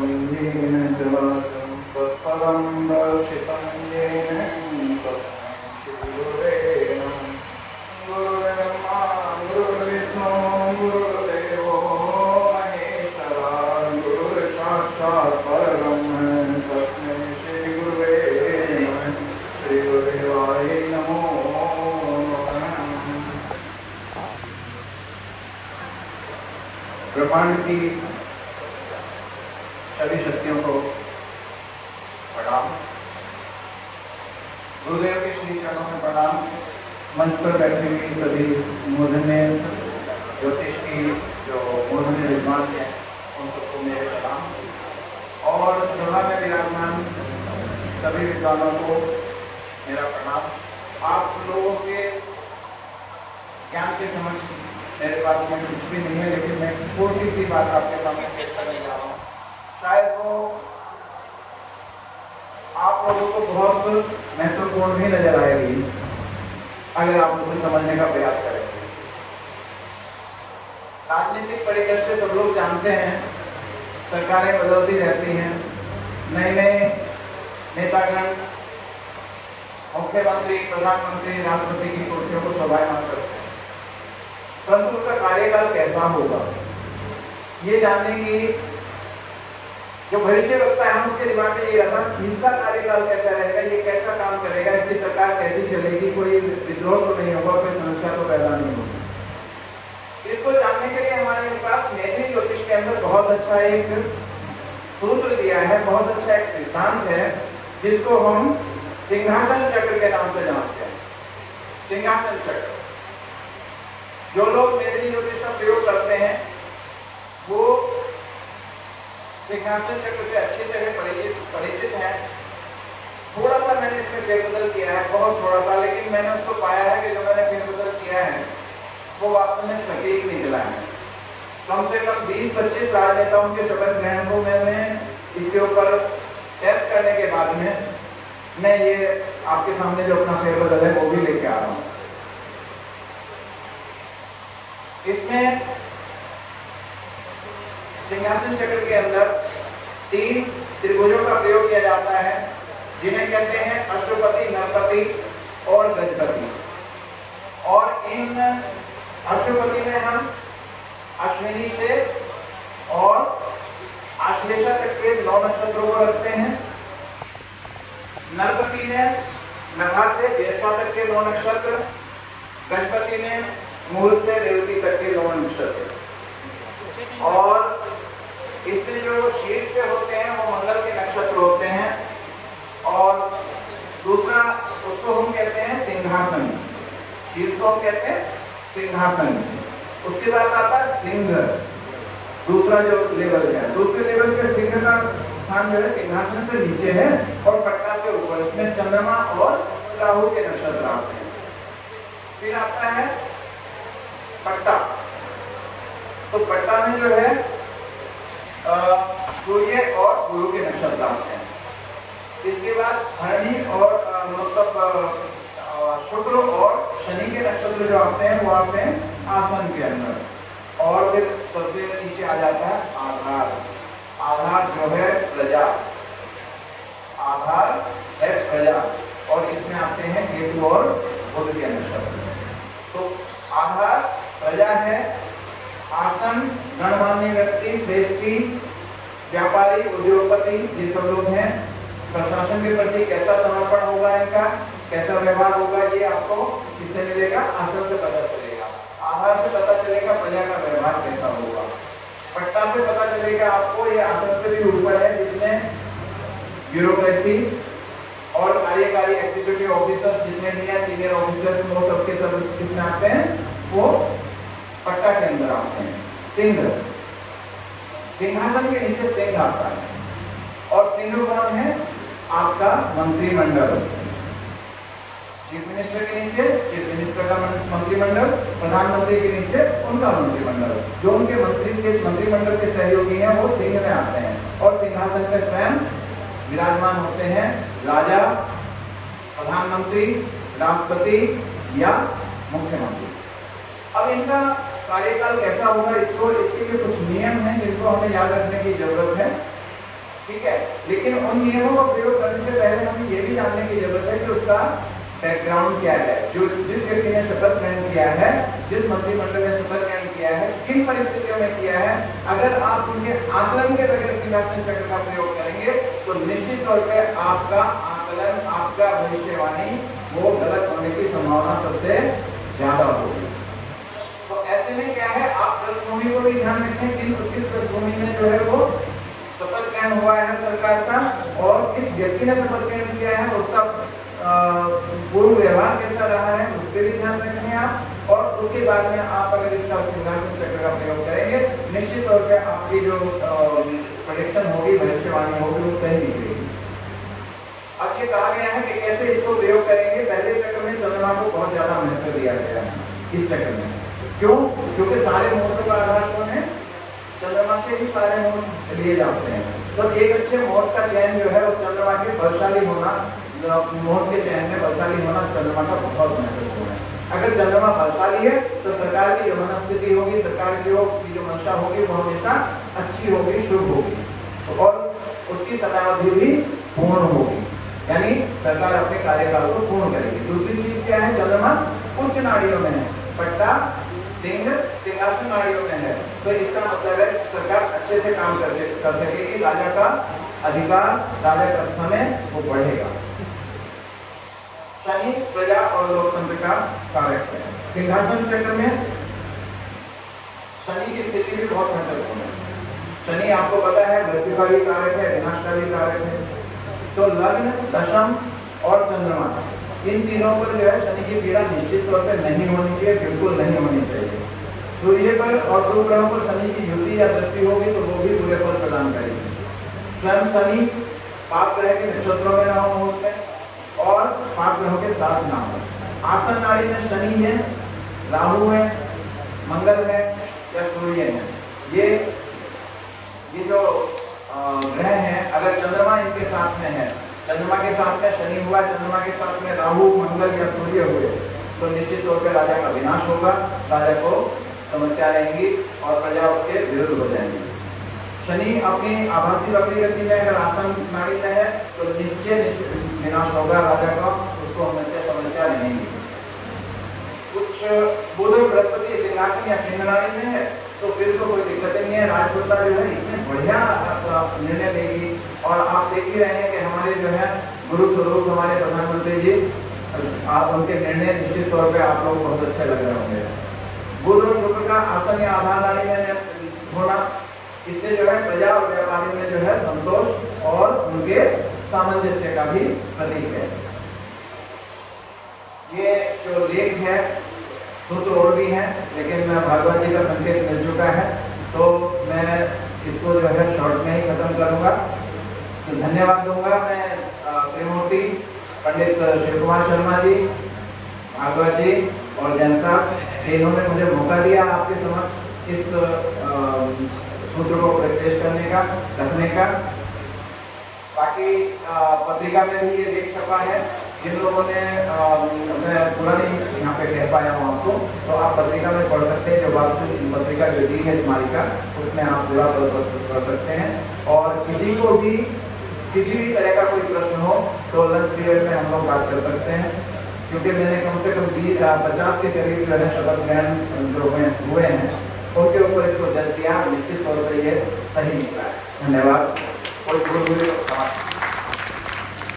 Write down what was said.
गम्भीरेण च तत्पदं दर्शितं येन तस्मै गुरुवे नमः। गुरुर्ब्रह्मा गुरुर्विष्णु गुरुर्देवो महेश्वरः गुरुर्साक्षात् परब्रह्म तस्मै श्री गुरुवे नमः। श्री गुरुदेवाय नमो नमः। ब्रह्मांड की सभी शक्तियों को प्रणाम। गुरुदेव के श्री चरणों में प्रणाम। मंच पर बैठे हुए सभी मूर्धन्य ज्योतिष की जो मूर्धन्य विद्वान हैं उन सबको मेरे प्रणाम और सभा में विराजमान सभी विद्वानों को मेरा प्रणाम। आप लोगों के ज्ञान के समक्ष मेरे पास में कुछ भी नहीं है, लेकिन मैं छोटी सी बात आपके सामने पेश करने जा रहा हूँ। शायद वो आप लोगों को बहुत महत्वपूर्ण भी नजर आएगी अगर आप उसे समझने का प्रयास करेंगे। राजनीतिक परिदृश्य सब लोग जानते हैं, सरकारें बदलती रहती हैं, नए नए नेतागण मुख्यमंत्री प्रधानमंत्री राष्ट्रपति की कुर्सियों को शोभायमान करते हैं, परंतु उसका कार्यकाल कैसा होगा ये जानने की जो भविष्य वक्ता है उसके दिमाग में ये रहता है इसका कार्यकाल कैसा रहेगा, ये कैसा काम करेगा, इसकी सरकार कैसी चलेगी, कोई विद्रोह तो नहीं होगा, कोई समस्या तो पैदा नहीं होगी। इसको जानने के लिए हमारे पास मैथिली ज्योतिष के अंदर बहुत अच्छा एक सूत्र दिया है, बहुत अच्छा एक सिद्धांत है जिसको हम सिंहासन चक्र के नाम से जानते हैं। सिंहासन चक्र जो लोग मैथिली ज्योतिष का प्रयोग करते हैं वो सिंहासन चक्र से अच्छी तरह परिचित है। थोड़ा सा मैंने इसमें फेरबदल किया है, बहुत थोड़ा सा, लेकिन मैंने उसको पाया है कि जो मैंने फेरबदल किया है वो वास्तव में सटीक निकला है। कम से कम 20-25 राजनेताओं के शपथ ग्रहण को मैंने इसके ऊपर टेस्ट करने के बाद में मैं ये आपके सामने जो अपना फेरबदल है वो भी लेके आ रहा हूं। इसमें सिंहासन चक्र के अंदर 3 त्रिभुजों का प्रयोग किया जाता है जिन्हें कहते हैं अश्वपति, नरपति और गजपति। और इन अश्वपति में हम अश्विनी से और आश्लेषा तक के 9 नक्षत्रों को रखते हैं। नरपति में नभा से ज्येष्ठा तक के 9 नक्षत्र, गजपति में मूल से रेवती तक के 9 नक्षत्र, और इससे जो शीर्ष पे होते हैं वो मंगल के नक्षत्र होते हैं। और दूसरा उसको हम कहते हैं सिंहासन, शीर्ष को हम कहते हैं सिंहासन। उसके बाद आता है सिंह, दूसरा जो लेवल है। दूसरे लेवल पे सिंह का स्थान जो है सिंहासन से नीचे है और पट्टा से ऊपर, इसमें चंद्रमा और राहु के नक्षत्र आते हैं। फिर आता है पट्टा, तो पट्टा में जो है सूर्य और गुरु के नक्षत्र आते हैं। इसके बाद भरणी और मतलब शुक्र और शनि के नक्षत्र जो आते हैं वो आते हैं आसन के अंदर। और फिर सबसे नीचे आ जाता है आधार। आधार जो है प्रजा, आधार है प्रजा, और इसमें आते हैं केतु और बुध के नक्षत्र। तो आधार प्रजा है, आसन गणमान्य व्यक्ति, श्रेष्ठी, व्यापारी, उद्योगपति ये सब लोग हैं। प्रशासन के प्रति कैसा समर्पण होगा इनका, कैसा व्यवहार होगा, ये आपको किससे मिलेगा, आसन से पता चलेगा। आधार से पता चलेगा प्रजा का व्यवहार कैसा होगा। पट्टा से पता चलेगा आपको ये आसन से भी ऊपर है जिसमें ब्यूरोक्रेसी और कार्यकारी एग्जीक्यूटिव ऑफिसर्स जितने भी हैं, सीनियर ऑफिसर्स, वो सबके सब कितने आते हैं, वो पट्टा के अंदर आते हैं। सिंह, सिंहासन के नीचे सिंह आता है, और सिंह कौन है, आपका मंत्रिमंडल। चीफ मिनिस्टर के नीचे चीफ मिनिस्टर का मंत्रिमंडल, प्रधानमंत्री के नीचे उनका मंत्रिमंडल। जो उनके मंत्रिमंडल के सहयोगी हैं वो सिंह में आते हैं, और सिंहासन पे स्वयं विराजमान होते हैं राजा, प्रधानमंत्री, राष्ट्रपति या मुख्यमंत्री। अब इनका कार्यकाल कैसा होगा, इसके लिए कुछ नियम हैं जिनको हमें याद रखने की जरूरत है। ठीक है। लेकिन उन नियमों का प्रयोग करने से पहले हमें ये भी जानने की जरूरत है कि उसका बैकग्राउंड क्या है। जो जिस व्यक्ति ने शपथ ग्रहण किया है, जिस मंत्रिमंडल ने शपथ ग्रहण किया है, किन परिस्थितियों में किया है। अगर आप उनके आकलन के बगैर सिंहासन चक्र का प्रयोग करेंगे तो निश्चित तौर पर आपका आकलन, आपका भविष्यवाणी वो गलत होने की संभावना सबसे ज्यादा होगी। तो ऐसे में क्या है, आप पृष्ठभूमि को भी ध्यान रखें कि किस पृष्ठभूमि में जो है वो शपथ ग्रहण हुआ है सरकार का, और किस व्यक्ति ने शपथ ग्रहण किया है उसका पूर्व व्यवहार कैसा रहा है उस पर भी ध्यान रखें आप। और उसके बाद में आप अगर इसका सिंहासन चक्र का प्रयोग करेंगे, निश्चित तौर पर आपकी जो प्रेडिक्शन होगी, भविष्यवाणी होगी, वो सही निकलेगी। अब ये कहा गया है कि कैसे इसको प्रयोग करेंगे। पहले चक्र में चंद्रमा को बहुत ज्यादा महत्व दिया गया है इस चक्र में। क्यों? क्योंकि सारे मुहूर्तों का आधार कौन है? चंद्रमा से ही सारे मुहूर्त लिए जाते हैं। तो एक अच्छे मुहूर्त का चयन जो है वो चंद्रमा के बलशाली होना, मुहूर्त के चयन में बलशाली होना चंद्रमा का बहुत महत्वपूर्ण है। अगर चंद्रमा बलशाली है तो सरकार की जो मनस्थिति होगी, सरकार की जो मंशा होगी वो हमेशा अच्छी होगी, शुभ होगी, और उसकी समयावधि भी पूर्ण होगी, यानी सरकार अपने कार्यकाल को पूर्ण करेगी। दूसरी चीज क्या है, चंद्रमा उच्च नाड़ियों में है, पट्टा सिंह सिंहासन नाड़ियों में है। तो इसका मतलब है सरकार अच्छे से काम कर सकेगी, राजा का अधिकार, राजा का समय वो बढ़ेगा। शनि प्रजा और लोकतंत्र का कारक है। सिंहासन चक्र में शनि की स्थिति भी बहुत महत्वपूर्ण है। शनि आपको पता है मृत्युकारी कारक है, विनाशकारी कारक है। तो लग्न, दशम और चंद्रमा, इन तीनों पर जो है शनि की पीड़ा निश्चित तौर पर नहीं होनी चाहिए, बिल्कुल नहीं होनी चाहिए। सूर्य पर और शुभ ग्रहों पर शनि की युति या दृष्टि होगी तो वो भी बुरे फल प्रदान करेगी। स्वयं शनि पाप ग्रह के नक्षत्रों में ना हो मुहूर्त में, और पाप ग्रहों के साथ ना हो। आसन नाड़ी में शनि है, राहु है, मंगल है या सूर्य है, ये जो ग्रह हैं, अगर चंद्रमा इनके साथ में है, चंद्रमा के साथ में शनि हुआ, चंद्रमा के साथ में राहु, मंगल या सूर्य हुए, तो निश्चित तौर पर राजा का विनाश होगा, राजा को समस्या रहेंगी और प्रजा उसके विरुद्ध हो जाएंगी। शनि अपनी आभासी वक्री गति में अगर आसन नाड़ी में है तो निश्चित विनाश होगा राजा का, उसको हमेशा समस्या रहेंगी। कुछ बुध बृहस्पति सिंहासन या केंद्र नाड़ी में है तो फिर तो कोई दिक्कत नहीं है, राजपुत्रता जो है इतने बढ़िया निर्णय देगी। और आप देख ही रहे हैं कि हमारे जो है गुरु स्वरूप हमारे प्रधानमंत्री जी, आप उनके निर्णय निश्चित तौर पे आप लोग बहुत अच्छे लग रहे होंगे। बुध और शुक्र का आसन या आधार नाड़ी में होना, इससे जो है प्रजा और व्यापारी में जो है संतोष और उनके सामंजस्य का भी प्रतीक है। ये जो लेख है सूत्र और भी हैं, लेकिन भागवत जी का संकेत मिल चुका है तो मैं इसको जो है शॉर्ट में ही खत्म करूंगा। तो धन्यवाद दूंगा मैं त्रिमूर्ति पंडित शिव कुमार शर्मा जी, भागवत जी और जैन साहब, इन्होंने मुझे मौका दिया आपके समक्ष इस सूत्र को पेश करने का, रखने का। बाकी पत्रिका में भी ये लेख छपा है। जिन लोगों ने मैं पूरा नहीं यहाँ पे कह पाया हूँ आपको, तो आप पत्रिका में पढ़ सकते हैं। जो वास्तु पत्रिका जो दी है स्मारिका, उसमें आप पूरा पढ़ सकते हैं। और किसी को भी किसी भी तरह का कोई प्रश्न हो तो लंच पीरियड में हम लोग बात कर सकते हैं, क्योंकि मैंने कम से कम 50 के करीब जो है शपथ ग्रहण जो हुए हैं उनके ऊपर इसको जज किया, निश्चित तौर पर ये सही निकला है। धन्यवाद। कोई